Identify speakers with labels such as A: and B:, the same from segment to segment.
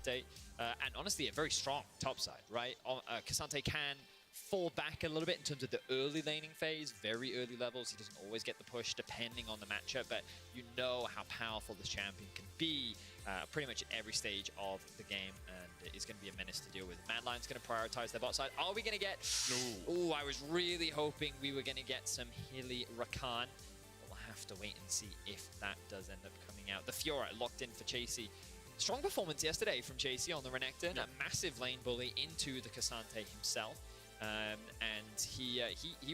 A: K'Sante. And honestly, a very strong top side, right? K'Sante can fall back a little bit in terms of the early laning phase, very early levels. He doesn't always get the push depending on the matchup, but you know how powerful this champion can be pretty much at every stage of the game, and it's going to be a menace to deal with. Mad Lion's going to prioritize their bot side. Are we going to get... Oh, I was really hoping we were going to get some Hilly Rakan. We'll have to wait and see if that does end up coming out. The Fiora locked in for Chasey. Strong performance yesterday from Chasey on the Renekton. A massive lane bully into the K'Sante himself. And he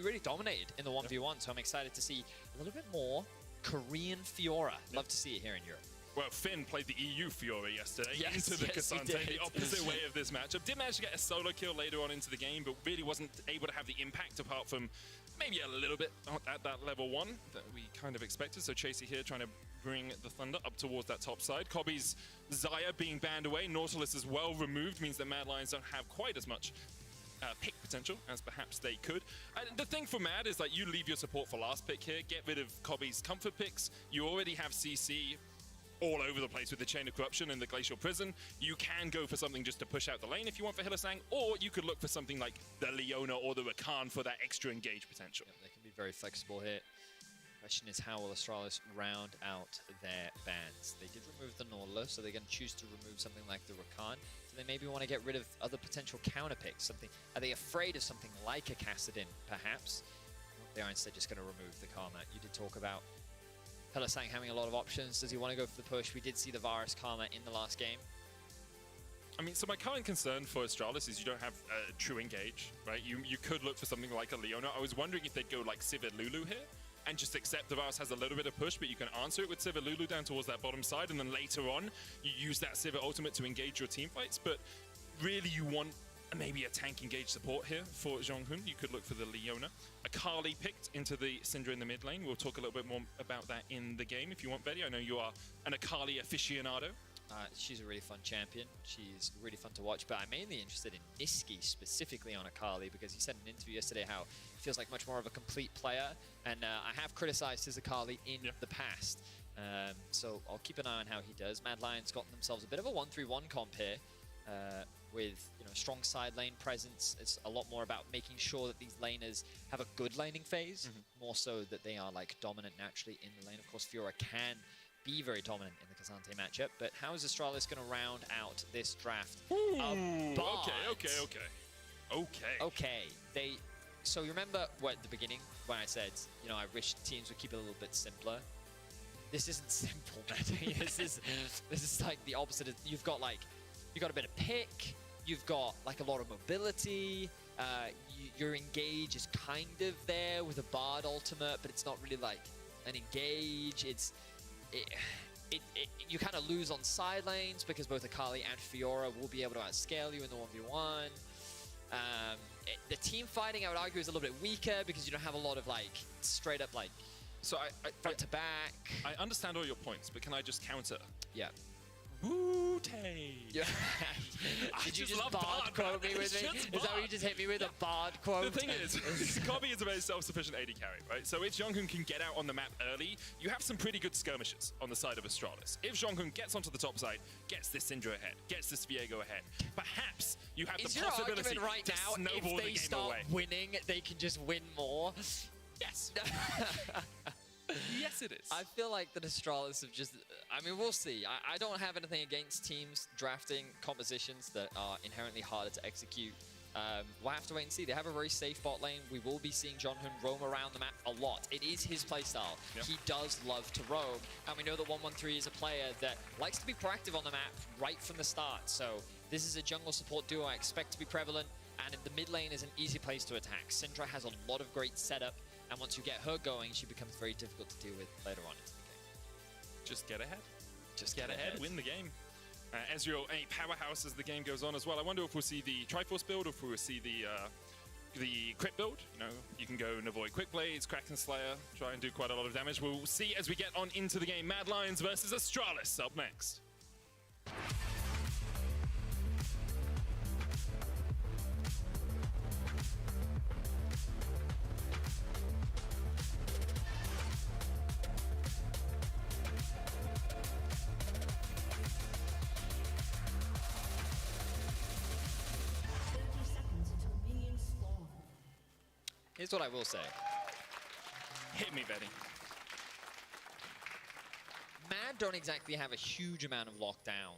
A: really dominated in the 1v1, so I'm excited to see a little bit more Korean Fiora. Love to see it here in Europe.
B: Well, Finn played the EU Fiora yesterday into the
A: yes,
B: K'Sante, the opposite way of this matchup. Did manage to get a solo kill later on into the game, but really wasn't able to have the impact apart from maybe a little bit at that level 1 that we kind of expected. So Chasey here trying to bring the Thunder up towards that top side. Kobe's Xayah being banned away. Nautilus is well removed, means that Mad Lions don't have quite as much pick potential as perhaps they could. And the thing for Mad is like you leave your support for last pick here, get rid of Kobe's comfort picks. You already have CC all over the place with the Chain of Corruption and the Glacial Prison. You can go for something just to push out the lane if you want for Hylissang, or you could look for something like the Leona or the Rakan for that extra engage potential.
A: Yep, they can be very flexible here. Question is, how will Astralis round out their bans? They did remove the Nautilus, so they're going to choose to remove something like the Rakan. So they maybe want to get rid of other potential counter picks. Something, are they afraid of something like a Kassadin, perhaps? They are instead just going to remove the Karma. You did talk about Hylissang having a lot of options. Does he want to go for the push? We did see the Varus Karma in the last game.
B: I mean, so my current concern for Astralis is you don't have a true engage, right? You could look for something like a Leona. I was wondering if they'd go like Sivir Lulu here and just accept the Varus has a little bit of push, but you can answer it with Sivir Lulu down towards that bottom side, and then later on, you use that Sivir ultimate to engage your team fights. But really, you want maybe a tank engage support here for Zhonghun. You could look for the Leona. Akali picked into the Syndra in the mid lane. We'll talk a little bit more about that in the game if you want, Betty. I know you are an Akali aficionado.
A: She's a really fun champion. She's really fun to watch, but I'm mainly interested in Niski, specifically on Akali, because he said in an interview yesterday how he feels like much more of a complete player, and I have criticized his Akali in the past. So I'll keep an eye on how he does. Mad Lions got themselves a bit of a 1-3-1 comp here, with strong side lane presence. It's a lot more about making sure that these laners have a good laning phase, more so that they are like dominant naturally in the lane. Of course, Fiora can be very dominant in the K'Sante matchup, but how is Astralis going to round out this draft? Okay. So you remember at the begining when I said, I wish teams would keep it a little bit simpler. This isn't simple, man. This is like the opposite. You've got a bit of pick. You've got like a lot of mobility. Your engage is kind of there with a Bard ultimate, but it's not really like an engage. You kind of lose on side lanes because both Akali and Fiora will be able to outscale you in the 1v1. The team fighting, I would argue, is a little bit weaker because you don't have a lot of straight up front to back.
B: I understand all your points, but can I just counter?
A: Yeah.
B: Wu-Tay.
A: Yeah. Did you just Bard quote me with me? Is that what you just hit me with, a Bard quote?
B: The thing is, Kobe is a very self-sufficient AD carry, right? So if Zhonghun can get out on the map early, you have some pretty good skirmishes on the side of Astralis. If Zhonghun gets onto the top side, gets this Syndra ahead, gets this Viego ahead, perhaps you have the possibility
A: right
B: to
A: now,
B: snowball
A: if
B: the
A: they
B: game
A: start
B: away.
A: winning, they can just win more?
B: Yes. Yes, it is.
A: I feel like the Astralis have just... I mean, we'll see. I don't have anything against teams drafting compositions that are inherently harder to execute. We'll have to wait and see. They have a very safe bot lane. We will be seeing Zhonghun roam around the map a lot. It is his playstyle. Yep. He does love to roam. And we know that 113 is a player that likes to be proactive on the map right from the start. So this is a jungle support duo I expect to be prevalent. And the mid lane is an easy place to attack. Syndra has a lot of great setup. And once you get her going, she becomes very difficult to deal with later on into the game.
B: Just get ahead. Just get ahead. Win the game. Ezreal, a powerhouse as the game goes on as well. I wonder if we'll see the Triforce build or if we'll see the crit build. You can go Navoid Quick Blades, Kraken Slayer, try and do quite a lot of damage. We'll see as we get on into the game. Mad Lions versus Astralis up next.
A: Here's what I will say.
B: Hit me, Betty.
A: Mad don't exactly have a huge amount of lockdown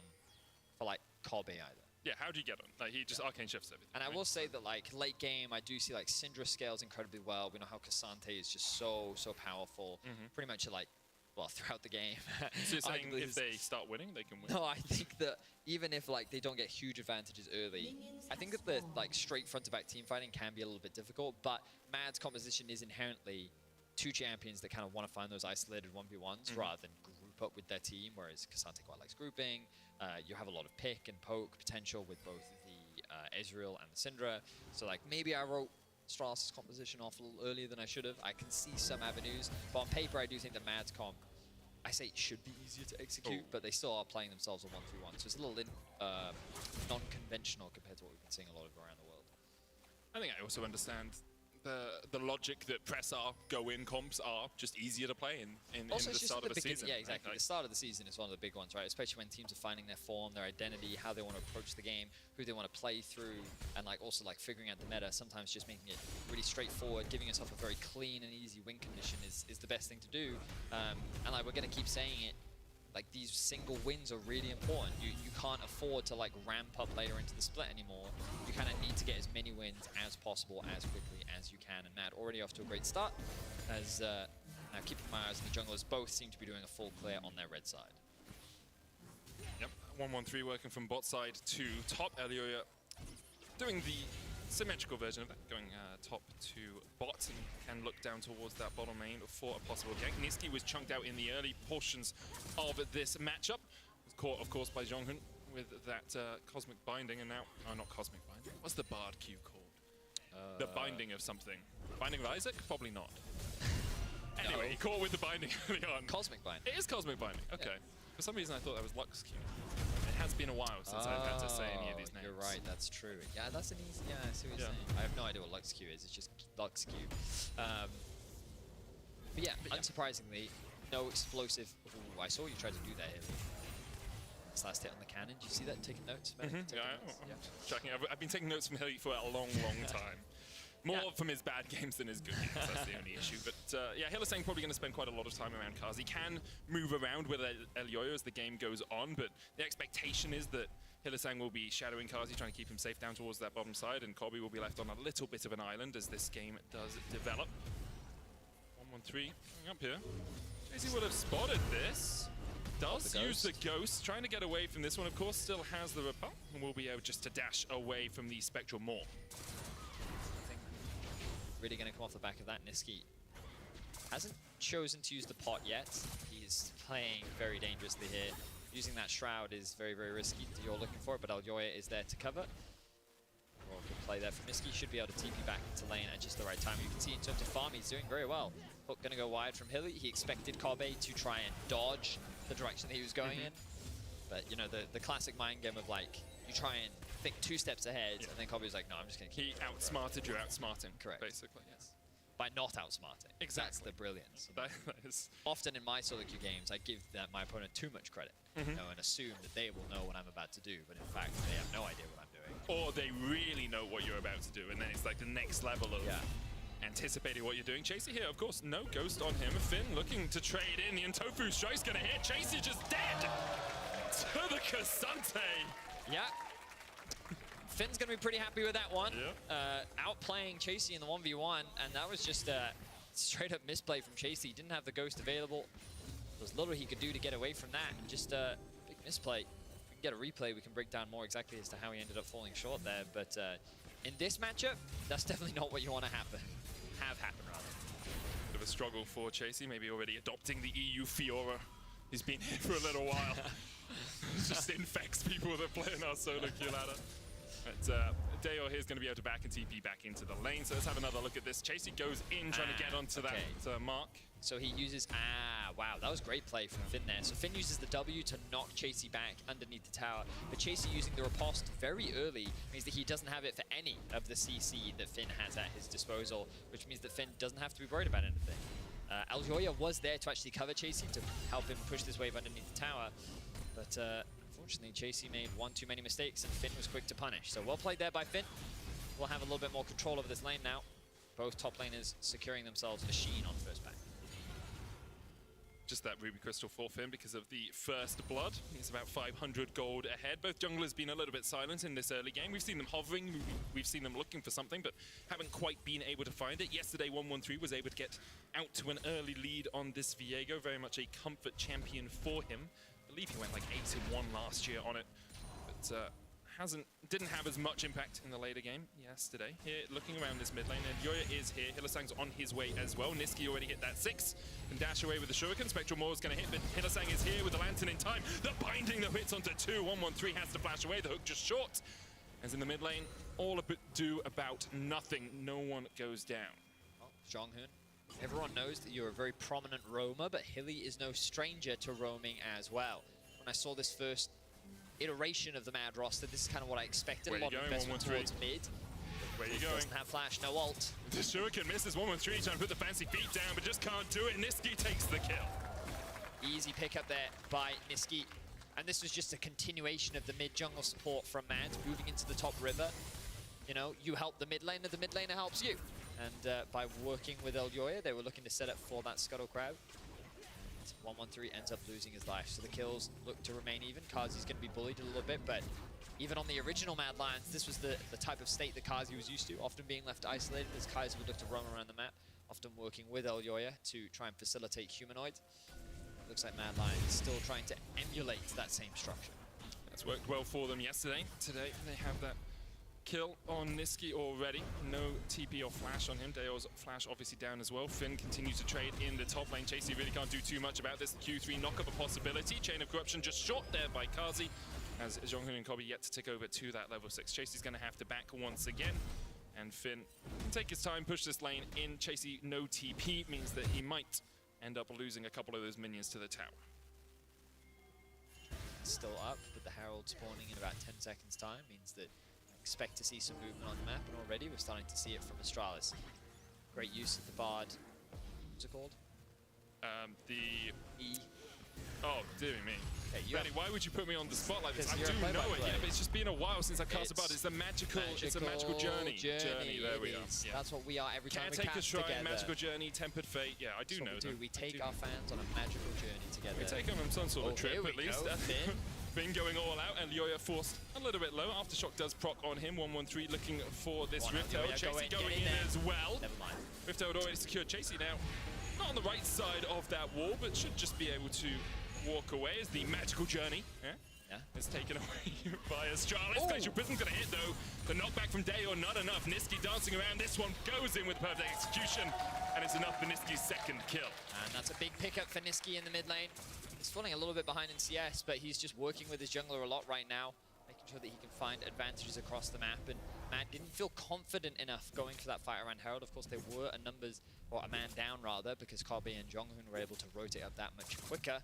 A: for like Kobe either.
B: Yeah, how do you get on? Like, he just arcane shifts everything.
A: And I will say that like late game, I do see like Syndra scales incredibly well. We know how Cassante is just so powerful. Pretty much like, well, throughout the game.
B: So you're saying if they start winning, they can win?
A: No, I think that even if like they don't get huge advantages early, I think that the like straight front to back team fighting can be a little bit difficult. But Mad's composition is inherently two champions that kind of want to find those isolated 1v1s rather than group up with their team, whereas Cassante quite likes grouping. You have a lot of pick and poke potential with both the Ezreal and the Syndra. So like maybe I wrote Strauss's composition off a little earlier than I should have. I can see some avenues, but on paper I do think that Mad's comp, I say it should be easier to execute, but they still are playing themselves a 1v1. So it's a little non-conventional compared to what we've been seeing a lot of around the world.
B: I think I also understand the logic that press R, go-in comps are just easier to play in the start of the season.
A: Yeah, exactly. The start of the season is one of the big ones, right? Especially when teams are finding their form, their identity, how they want to approach the game, who they want to play through, and like also like figuring out the meta. Sometimes just making it really straightforward, giving yourself a very clean and easy win condition is the best thing to do. And like we're going to keep saying it, like these single wins are really important. You can't afford to like ramp up later into the split anymore. You kind of need to get as many wins as possible as quickly as you can. And Mad already off to a great start as now keeping my eyes on the junglers. Both seem to be doing a full clear on their red side.
B: Yep, 1-1-3 working from bot side to top. Elioya doing the symmetrical version of that, going top to bot, and can look down towards that bottom lane for a possible gank. Niski was chunked out in the early portions of this matchup. Was caught, of course, by Jonghun with that Cosmic Binding, and now... Oh, not Cosmic Binding. What's the Bard Q called? The Binding of something. Binding of Isaac? Probably not. Anyway, he caught with the Binding early on.
A: Cosmic Binding.
B: It is Cosmic Binding, okay.
A: Yeah.
B: For some reason I thought that was Lux Q. It has been a while since I've had to say any of these names.
A: You're right, that's true. Yeah, that's an easy... Yeah, I see what you're saying. I have no idea what Lux Q is. It's just Lux Q. But yeah, unsurprisingly, no explosive... Ooh, I saw you try to do that here. This last hit on the cannon. Did you see that? Taking notes?
B: Checking. I've been taking notes from Hilly for a long time. More from his bad games than his good games. That's the only issue. But yeah, Hillisang probably going to spend quite a lot of time around Cars. He can move around with Elioya as the game goes on, but the expectation is that Hillisang will be shadowing Kazi, trying to keep him safe down towards that bottom side, and Kobe will be left on a little bit of an island as this game does develop. 1-1-3 coming up here. Jay-Z would have spotted this. Does use the Ghost, trying to get away from this one. Of course, still has the repel, and will be able just to dash away from the Spectral Maw.
A: Really going to come off the back of that. Niski hasn't chosen to use the pot yet. He's playing very dangerously here. Using that Shroud is very risky. You're looking for it, but Elioya is there to cover. Well, good play there from Niski. Should be able to TP back into lane at just the right time. You can see in terms of farm, he's doing very well. Hook going to go wide from Hilly. He expected Kobe to try and dodge the direction that he was going in. But, you know, the classic mind game of, like, you try and think 2 steps ahead, and then Kobe was like, no, I'm just going to keep...
B: He outsmarted you, outsmarting.
A: Correct.
B: Basically, yes.
A: By not outsmarting.
B: Exactly.
A: That's the brilliance.
B: That is...
A: Often in my solo queue games, I give my opponent too much credit, you know, and assume that they will know what I'm about to do, but in fact, they have no idea what I'm doing.
B: Or they really know what you're about to do, and then it's like the next level of anticipating what you're doing. Chasey here, of course, no Ghost on him. Finn looking to trade in. The Untofu strike's going to hit. Chasey just dead to the Cassante.
A: Yeah. Finn's going to be pretty happy with that one.
B: Yeah.
A: Outplaying Chasey in the 1v1, and that was just a straight up misplay from Chasey. He didn't have the Ghost available. There was little he could do to get away from that, and just a big misplay. If we can get a replay, we can break down more exactly as to how he ended up falling short there, but in this matchup, that's definitely not what you want to happen. Have happen, rather.
B: Bit of a struggle for Chasey, maybe already adopting the EU Fiora. He's been here for a little while. Just infects people that play in our solo queue ladder. But Dayor here is going to be able to back and TP back into the lane. So let's have another look at this. Chasey goes in, trying to get onto that mark.
A: So he uses, wow, that was great play from Finn there. So Finn uses the W to knock Chasey back underneath the tower. But Chasey using the riposte very early means that he doesn't have it for any of the CC that Finn has at his disposal, which means that Finn doesn't have to be worried about anything. Elioya was there to actually cover Chasey to help him push this wave underneath the tower. But unfortunately, Chasey made one too many mistakes, and Finn was quick to punish. So well played there by Finn. We'll have a little bit more control over this lane now. both top laners securing themselves a sheen on first back.
B: Just that Ruby Crystal for Finn because of the first blood. He's about 500 gold ahead. Both junglers been a little bit silent in this early game. We've seen them hovering, we've seen them looking for something, but haven't quite been able to find it. Yesterday, 113 was able to get out to an early lead on this Viego. Very much a comfort champion for him. I believe he went like 8-1 last year on it, but didn't have as much impact in the later game yesterday. Here, looking around this mid lane, and Yoya is here. Hylissang's on his way as well. Nisqy already hit that 6. And dash away with the Shuriken. Spectral Maw is going to hit, but Hylissang is here with the Lantern in time. The binding that hits onto 2. 113 has to flash away. The hook just short. As in the mid lane, all do about nothing. No one goes down.
A: Well, Jonghyun, everyone knows that you're a very prominent roamer, but Hilly is no stranger to roaming as well. When I saw this first iteration of the Mad roster, this is kind of what I expected. A lot of investment towards mid.
B: Where are you going?
A: Doesn't have flash, no ult.
B: The Shuriken misses 113, trying to put the fancy feet down, but just can't do it. Nisqy takes the kill.
A: Easy pickup there by Nisqy. And this was just a continuation of the mid jungle support from Mad, moving into the top river. You know, you help the mid laner helps you. And by working with Elyoya, they were looking to set up for that Scuttle crowd. 113 ends up losing his life, so the kills look to remain even. Kazi's going to be bullied a little bit, but even on the original Mad Lions, this was the type of state that Kazi was used to, often being left isolated as Kazi would look to roam around the map, often working with Elyoya to try and facilitate humanoid. Looks like Mad Lions still trying to emulate that same structure.
B: That's worked well for them yesterday. Today they have that kill on Nisqy already. No TP or flash on him. Daeo's flash obviously down as well. Finn continues to trade in the top lane. Chasey really can't do too much about this. Q3 knock-up a possibility. Chain of Corruption just shot there by Kazi, as Jonghyun and Kobe yet to tick over to that level 6. Chasey's going to have to back once again. And Finn can take his time, push this lane in. Chasey no TP means that he might end up losing a couple of those minions to the tower.
A: Still up, but the Herald spawning in about 10 seconds time means that expect to see some movement on the map, and already we're starting to see it from Astralis. Great use of the Bard. What's it called?
B: The
A: E.
B: Oh, dear me.
A: Okay,
B: Benny, why would you put me on the spot like this? I do
A: you're a
B: know it,
A: play-by-play.
B: yeah, but it's just been a while since I've cast a Bard. It's a magical journey. There we are. Yeah.
A: That's what we are every time
B: Can't
A: we
B: take a
A: cast
B: shrine,
A: together.
B: magical journey, tempered fate. Yeah, I do know that.
A: We take our fans on a magical journey together.
B: We take them on some sort of trip at least.
A: Finn.
B: Finn going all out, and Yoya forced a little bit low. Aftershock does proc on him. 113 looking for this Rift Herald. Chasey going in as well.
A: Never mind.
B: Rift Herald already secured. Chasey now not on the right side of that wall, but should just be able to walk away as the magical journey is taken away by Astralis. Glacial Prism's going to hit though. The knockback from Daeor not enough. Nisqy dancing around. This one goes in with perfect execution, and it's enough for Nisqy's second kill.
A: And that's a big pickup for Nisqy in the mid lane. He's falling a little bit behind in CS, but he's just working with his jungler a lot right now, making sure that he can find advantages across the map. And Matt didn't feel confident enough going for that fight around Herald. Of course, they were a man down rather, because Kobe and Jonghyun were able to rotate up that much quicker.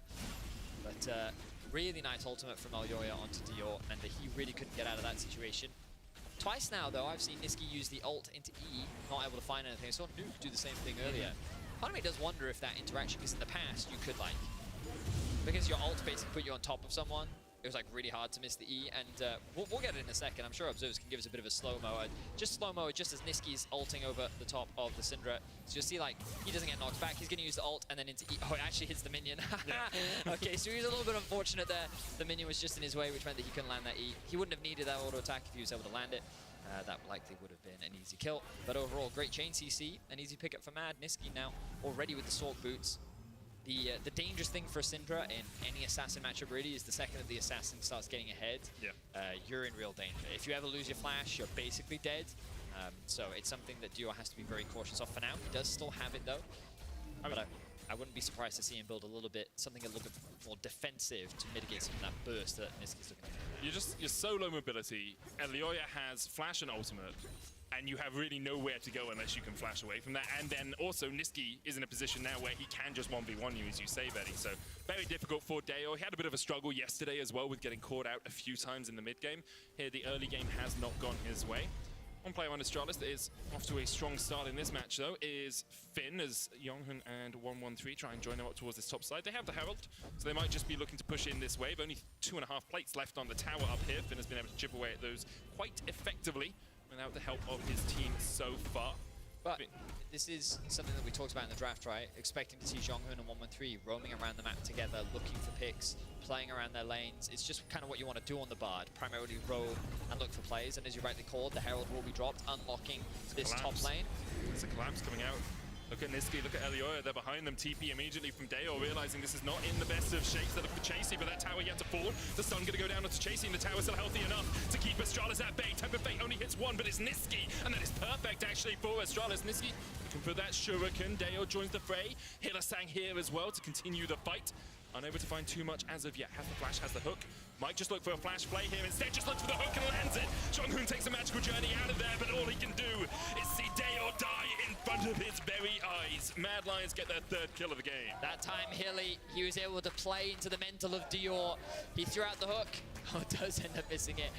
A: But really nice ultimate from Elyoya onto Dior, and that he really couldn't get out of that situation. Twice now, though, I've seen Nisqy use the ult into E, not able to find anything. I saw Nuke do the same thing earlier. Part of me does wonder if that interaction, because in the past, you could, like, because your ult basically put you on top of someone, it was like really hard to miss the E, and we'll get it in a second. I'm sure observers can give us a bit of a slow-mo. Just slow-mo, just as Nisqy's ulting over the top of the Syndra. So you'll see, like, he doesn't get knocked back. He's going to use the ult, and then into E. Oh, it actually hits the minion. Okay, so he was a little bit unfortunate there. The minion was just in his way, which meant that he couldn't land that E. He wouldn't have needed that auto attack if he was able to land it. That likely would have been an easy kill. But overall, great chain CC, an easy pickup for Mad. Nisqy now already with the Sork boots. The dangerous thing for Syndra in any assassin matchup really is the second that the assassin starts getting ahead, you're in real danger. If you ever lose your flash, you're basically dead. So it's something that Duo has to be very cautious of for now. He does still have it though. But I wouldn't be surprised to see him build something a little bit more defensive to mitigate some of that burst that Nisqy's looking at.
B: Your solo mobility, Elyoya has flash and ultimate, and you have really nowhere to go unless you can flash away from that. And then also Nisqy is in a position now where he can just 1v1 you, as you say, Betty. So very difficult for Daeor. He had a bit of a struggle yesterday as well with getting caught out a few times in the mid game. Here the early game has not gone his way. One player on Astralis that is off to a strong start in this match, though, is Finn, as Jonghyun and 113 try and join them up towards this top side. They have the Herald, so they might just be looking to push in this wave. Only 2.5 plates left on the tower up here. Finn has been able to chip away at those quite effectively without the help of his team so far.
A: But this is something that we talked about in the draft, right? Expecting to see Jonghoon and 113 roaming around the map together, looking for picks, playing around their lanes. It's just kind of what you want to do on the Bard, primarily roam and look for plays. And as you rightly called, the Herald will be dropped, unlocking this top lane.
B: It's a collapse coming out. Look at Niski, look at Elioya, they're behind them. TP immediately from Deo, realizing this is not in the best of shapes. They look for Chasey, but that tower yet to fall. The stun gonna go down onto Chasey, and the tower's still healthy enough to keep Astralis at bay. Temper Fate only hits one, but it's Niski, and that is perfect actually for Astralis. Niski looking for that shuriken. Deo joins the fray. Hillasang here as well to continue the fight. Unable to find too much as of yet. Has the flash, has the hook. Might just look for a flash play here. Instead, just looks for the hook and lands it. Jonghoon takes a magical journey out of there, but all he can do is see Deo die in front of his very eyes. Mad Lions get their third kill of the game.
A: That time, Hilly, he was able to play into the mental of Dior. He threw out the hook. Oh, does end up missing it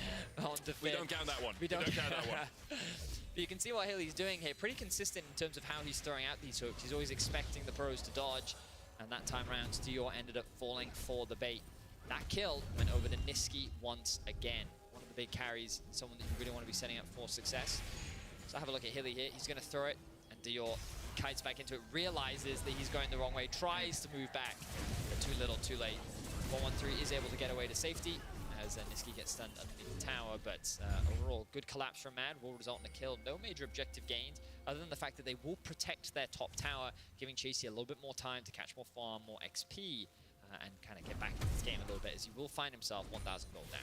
A: onto Finn.
B: We don't count that one.
A: We don't
B: count that one.
A: But you can see what Hilly's doing here. Pretty consistent in terms of how he's throwing out these hooks. He's always expecting the pros to dodge. And that time around, Dior ended up falling for the bait. That kill went over to Niski once again. One of the big carries, someone that you really want to be setting up for success. So have a look at Hilly here. He's going to throw it, and Dior kites back into it, realizes that he's going the wrong way, tries to move back, but too little, too late. 113 is able to get away to safety as Niski gets stunned underneath the tower, but overall, good collapse from Mad will result in a kill. No major objective gained, other than the fact that they will protect their top tower, giving Chasey a little bit more time to catch more farm, more XP, and kind of get back into this game a little bit, as he will find himself 1,000 gold down.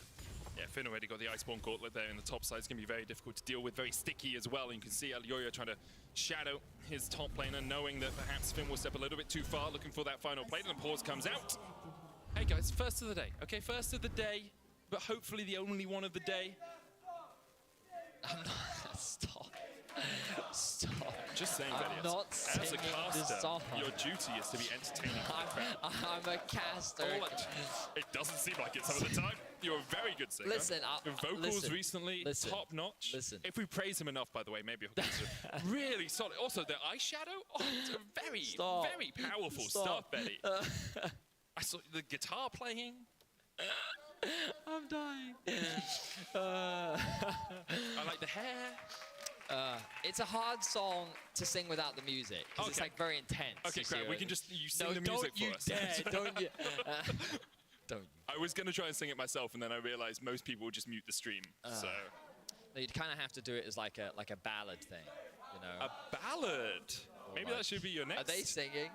B: Yeah, Finn already got the Iceborne Gauntlet there in the top side. It's going to be very difficult to deal with, very sticky as well. And you can see Elioya trying to shadow his top laner, knowing that perhaps Finn will step a little bit too far, looking for that final plate, and the pause comes out. Hey guys, first of the day, okay? First of the day, but hopefully the only one of the day.
A: I'm not. Stop. Stop.
B: Just saying,
A: I'm
B: Velius,
A: not
B: as a
A: singing
B: caster,
A: this song.
B: your duty is to be entertaining.
A: I'm a caster.
B: It doesn't seem like it some of the time. You're a very good singer.
A: Listen,
B: your vocals recently, top notch.
A: Listen.
B: If we praise him enough, by the way, maybe he'll consider. Really solid. Also, the eyeshadow. Oh, it's a very, very powerful stuff, Betty. I saw the guitar playing.
A: I'm dying.
B: I like the hair.
A: It's a hard song to sing without the music, because it's like very intense.
B: Okay, great. We can just sing the music for us.
A: Don't you? Don't you?
B: I was going to try and sing it myself, and then I realized most people would just mute the stream. So
A: you'd kind of have to do it as like a ballad thing, you know.
B: A ballad. Maybe that should be your next.
A: Are they singing?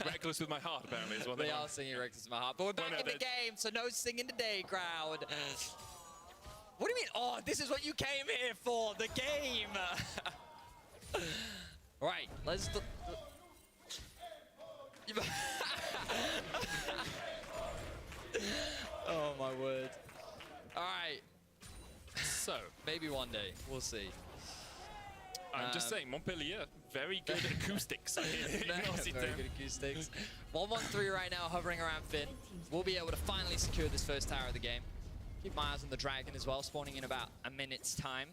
B: Reckless with my heart, apparently, is what they
A: are singing Reckless with my heart. But we're back in the game, so no singing today, crowd. What do you mean? Oh, this is what you came here for, the game. Right, let's... Oh, my word. All right.
B: So,
A: maybe one day. We'll see.
B: I'm just saying, Montpellier, very good acoustics.
A: Very good acoustics. 113 right now, hovering around Finn. We'll be able to finally secure this first tower of the game. Keep my eyes on the dragon as well, spawning in about a minute's time.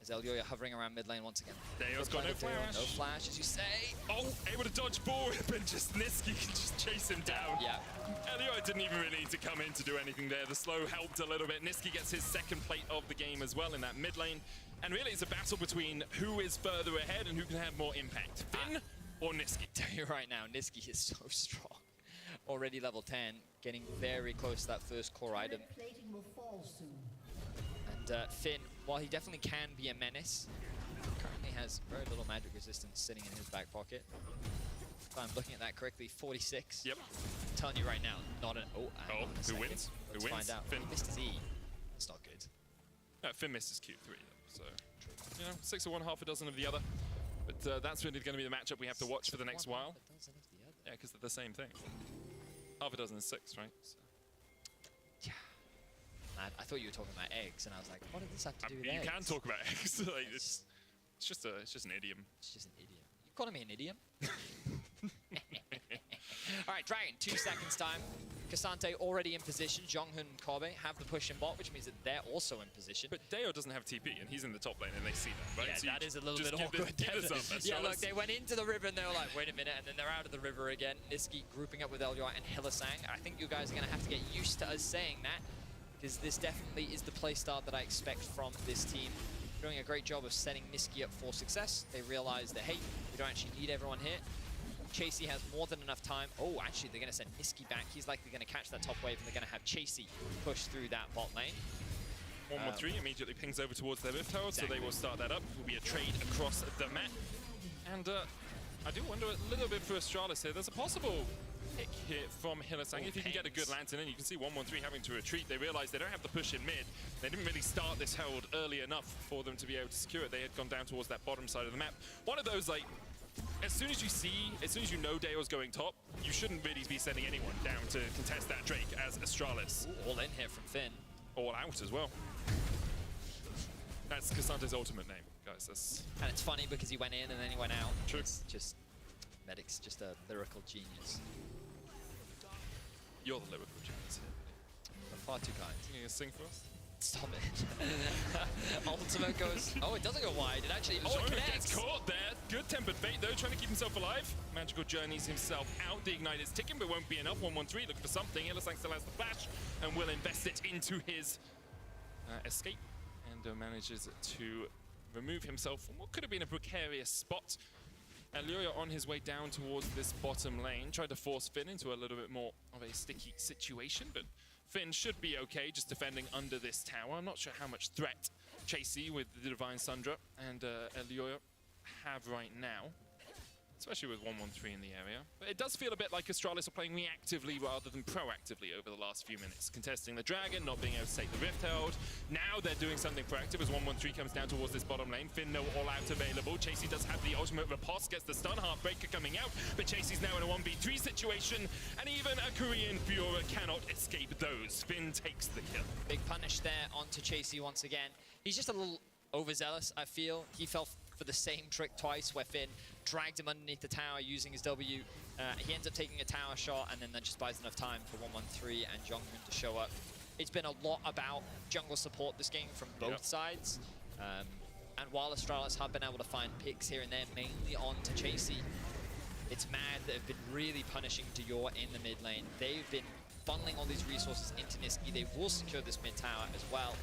A: As Elioya hovering around mid lane once again.
B: Deo's got no flash.
A: No flash, as you say.
B: Oh, able to dodge forward, but just Niski can just chase him down.
A: Yeah.
B: Elioya didn't even really need to come in to do anything there. The slow helped a little bit. Niski gets his second plate of the game as well in that mid lane. And really, it's a battle between who is further ahead and who can have more impact, Finn or Niski.
A: Tell you right now, Niski is so strong. Already level 10, getting very close to that first core item. And Finn, while he definitely can be a menace, currently has very little magic resistance sitting in his back pocket. If I'm looking at that correctly, 46.
B: Yep.
A: I'm telling you right now, not an... Oh,
B: who wins?
A: Let's find out.
B: Finn.
A: He missed his E. That's not good.
B: No, Finn missed his Q3, so, you know, 6 of one, half a dozen of the other. But that's really going to be the matchup we have to watch for the next while. Yeah, because they're the same thing. Half a dozen is 6, right? So.
A: Yeah. Man, I thought you were talking about eggs, and I was like, what does this have to do with eggs?
B: You can talk about eggs. Like, it's just an idiom.
A: It's just an idiom. You calling me an idiom? All right, Dragon, 2 seconds time. Cassante already in position. Jonghoon and Kobe have the push in bot, which means that they're also in position.
B: But Deo doesn't have TP, and he's in the top lane, and they see that, right?
A: Yeah,
B: so
A: that is a little bit awkward. Yeah, look, they went into the river, and they were like, wait a minute, and then they're out of the river again. Niski grouping up with Elioya and Hillasang. I think you guys are going to have to get used to us saying that. because this definitely is the playstyle that I expect from this team. Doing a great job of setting Nisqy up for success. They realize that, hey, we don't actually need everyone here. Chasey has more than enough time. Oh, actually, they're going to send Nisqy back. He's likely going to catch that top wave, and they're going to have Chasey push through that bot lane.
B: 113 immediately pings over towards their Rift Tower, exactly. So they will start that up. It will be a trade across the map. And I do wonder a little bit for Astralis here. There's a possible pick here from Hylissang. If you can get a good lantern in, you can see 113 having to retreat. They realize they don't have the push in mid. They didn't really start this Herald early enough for them to be able to secure it. They had gone down towards that bottom side of the map. One of those, like, as soon as you know Dale's going top, you shouldn't really be sending anyone down to contest that Drake as Astralis.
A: Ooh, all in here from Finn.
B: All out as well. That's Cassante's ultimate name, guys.
A: And it's funny because he went in and then he went out.
B: True.
A: It's just, Medic's just a lyrical genius.
B: You're the lyrical genius here.
A: Far too kind.
B: Can you sing for us?
A: Stop it. Ultimate goes, oh, it doesn't go wide. It actually, oh, it
B: gets caught there. Good tempered bait though, trying to keep himself alive. Magical journeys himself out. The ignite is ticking, but won't be enough. 113 looking for something. Hylissang still has the flash and will invest it into his escape. And manages to remove himself from what could have been a precarious spot. Elioya on his way down towards this bottom lane, tried to force Finn into a little bit more of a sticky situation, but Finn should be okay just defending under this tower. I'm not sure how much threat Chasey with the Divine Sundra and Elioya have right now, especially with 113 in the area. But it does feel a bit like Astralis are playing reactively rather than proactively over the last few minutes. Contesting the Dragon, not being able to take the Rift Herald. Now they're doing something proactive as 113 comes down towards this bottom lane. Finn no all out available. Chasey does have the ultimate riposte, gets the stun, Heartbreaker coming out, but Chasey's now in a 1v3 situation, and even a Korean Fiora cannot escape those. Finn takes the kill.
A: Big punish there onto Chasey once again. He's just a little overzealous, I feel. He fell for the same trick twice where Finn dragged him underneath the tower using his W. He ends up taking a tower shot and then that just buys enough time for 113 and Jonghyun to show up. It's been a lot about jungle support this game from both sides. And while Astralis have been able to find picks here and there, mainly onto Chasey, it's Mad that have been really punishing Dior in the mid lane. They've been funneling all these resources into Nisqy. They will secure this mid tower as well.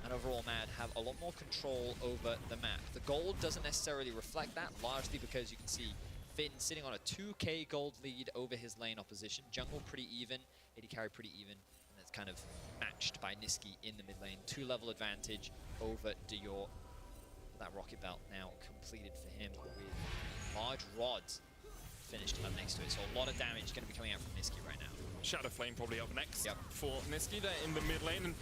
A: And overall, Mad have a lot more control over the map. The gold doesn't necessarily reflect that, largely because you can see Finn sitting on a 2k gold lead over his lane opposition. Jungle pretty even, AD carry pretty even, and it's kind of matched by Nisqy in the mid lane. 2-level advantage over Dior. That rocket belt now completed for him with large rods finished up next to it. So a lot of damage going to be coming out from Nisqy right now.
B: Shadow Flame probably up next for Nisqy there in the mid lane. And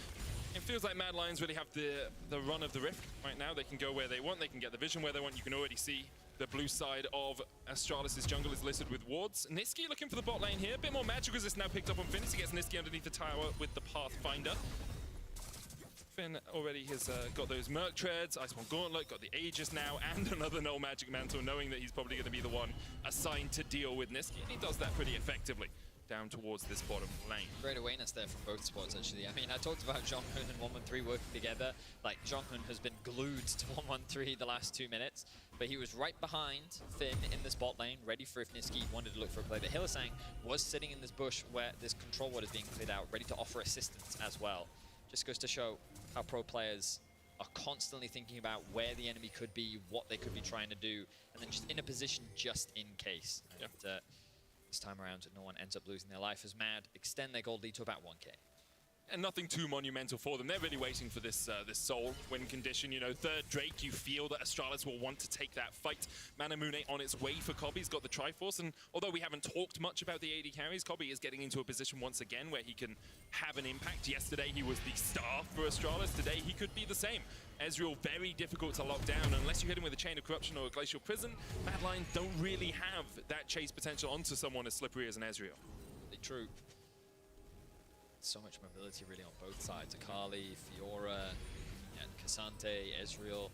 B: it feels like Mad Lions really have the run of the Rift right now. They can go where they want, they can get the vision where they want. You can already see the blue side of Astralis' jungle is listed with wards. Nisqy looking for the bot lane here. A bit more magic resist now picked up on Finn. He gets Nisqy underneath the tower with the Pathfinder. Finn already has got those Merc Treads, Iceborne Gauntlet, got the Aegis now, and another Null Magic Mantle, knowing that he's probably going to be the one assigned to deal with Nisqy. And he does that pretty effectively down towards this bottom lane.
A: Great awareness there from both spots, actually. I mean, I talked about Jonghyun and 113 working together. Like, Jonghyun has been glued to 113 the last 2 minutes, but he was right behind Finn in this bot lane, ready for if Nisqy wanted to look for a play. But Hylissang was sitting in this bush where this control ward is being cleared out, ready to offer assistance as well. Just goes to show how pro players are constantly thinking about where the enemy could be, what they could be trying to do, and then just in a position just in case. And, this time around, no one ends up losing their life as Mad extend their gold lead to about 1k.
B: And nothing too monumental for them. They're really waiting for this this soul win condition. You know, third Drake, you feel that Astralis will want to take that fight. Manamune on its way for Kobbe. He's got the Triforce, and although we haven't talked much about the AD carries, Kobbe is getting into a position once again where he can have an impact. Yesterday, he was the star for Astralis. Today, he could be the same. Ezreal, very difficult to lock down. Unless you hit him with a Chain of Corruption or a Glacial Prison, Mad Lions don't really have that chase potential onto someone as slippery as an Ezreal.
A: True. So much mobility really on both sides. Akali, Fiora, and Cassante, Ezreal.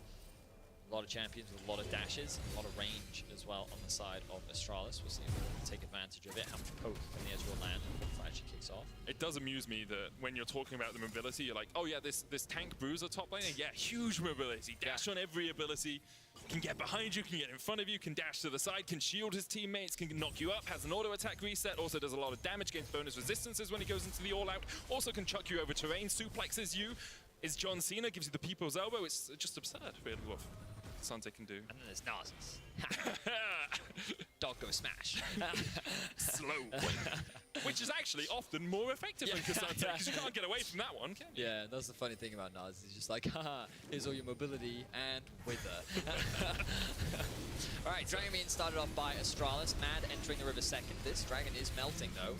A: A lot of champions with a lot of dashes, a lot of range as well on the side of Astralis. We'll see if they'll take advantage of it. How much poke can the Ezreal land before it actually kicks off?
B: It does amuse me that when you're talking about the mobility, you're like, oh yeah, this tank bruiser top laner, yeah, huge mobility. Dash on every ability. can get behind you, can get in front of you, can dash to the side, can shield his teammates, can knock you up, has an auto attack reset, also does a lot of damage, gains bonus resistances when he goes into the all-out, also can chuck you over terrain, suplexes you, is John Cena, gives you the people's elbow. It's just absurd, really, what Kasante can do.
A: And then there's Nazis. Dog go smash.
B: Slow win. Which is actually often more effective than Kasante, because you can't get away from that one, can you?
A: Yeah, that's the funny thing about Naz. He's just like, haha, here's all your mobility and wither. Alright, Dragon being started off by Astralis. Mad entering the river second. This dragon is melting though.